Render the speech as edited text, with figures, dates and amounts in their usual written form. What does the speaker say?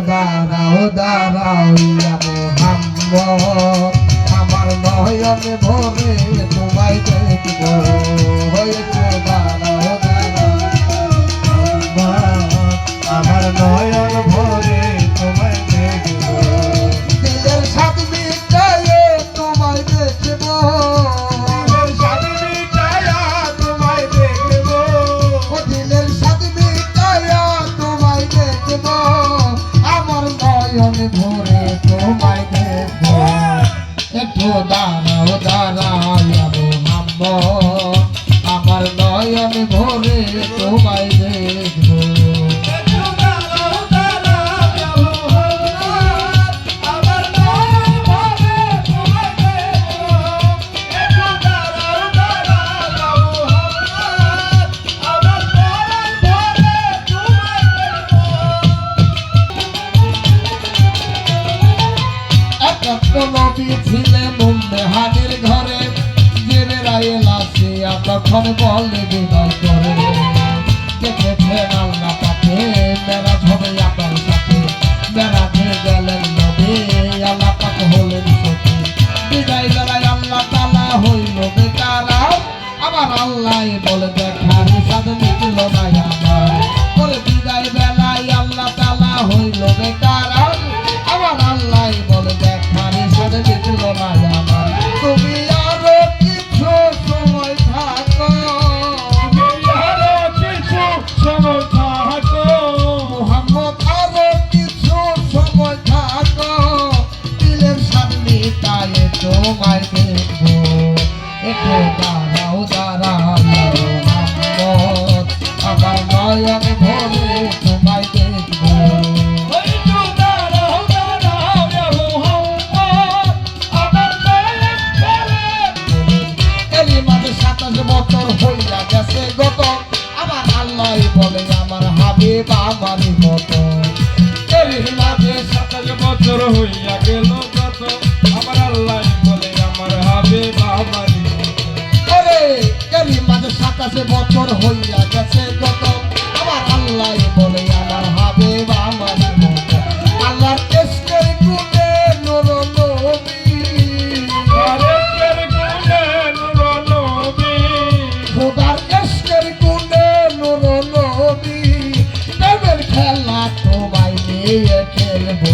দাঁড়াও দাঁড়াও ইয়া মোহাম্মদ আমার নয়ন ভরে তোমায় দেখব একটু দাঁড়াও দাঁড়াও আমার নয়ন ভরে তোমায় দেখব দিলের স্বাদ মিটায়ে তোমায় দেখব দিলের স্বাদ মিটায়া তোমায় দেখব আমার নয়ন ভরে তোমায় দেখব একটু দাঁড়াও দাঁড়াও ইয়া মোহাম্মদ আমার নয়ন ভরে তোমায় দেখব নবী ছিলেন উম্মেহানির ঘরে জেবেরাইল আসিয়া তখন বলে বিদায় করে দেখেছেন আল্লাহ পাকে মেরাজ হবে আপনার সাথে মেরাজে গেলেন নবী আল্লাহ পাক হলেন সখী বিদায় বেলায় আল্লাহ তাআলা হইল বেকারা আবার আল্লাহ বলে দেখার সাদ মিটল না আমার বলে বিদায় বেলায় আল্লাহ তাআলা হইল বেকারা আবার আল্লাহ বলে দেখার সাদ মিটল না আমার তুমি আরো কিছু সময় থাকো মোহাম্মদ আরো কিছু সময় থাকো দিলের সামনে তাই তোমায় দেখবো একটু দাঁড়াও দাঁড়াও মোহাম্মদ আমার নয়ন ভরে তোমায় দেখবো বছর হইয়া গেছে গত আমার আল্লাহ বলে আমার হাবিব আমারই মতো এরই মাঝে 27 বছর হইয়া গেল গত আমার আল্লাহ বলে আমার হাবিব আমারই মতো ওরে এরই মাঝে 27 বছর হইয়া গেছে গত আমার আল্লাহ বলে আমার হাবিব আমারই মতো আল্লাহর ইশকের গুণে নূর নবী খোদার ইশকের গুণে নূর নবী প্রেমের খেলা তোমায় নিয়ে খেলবো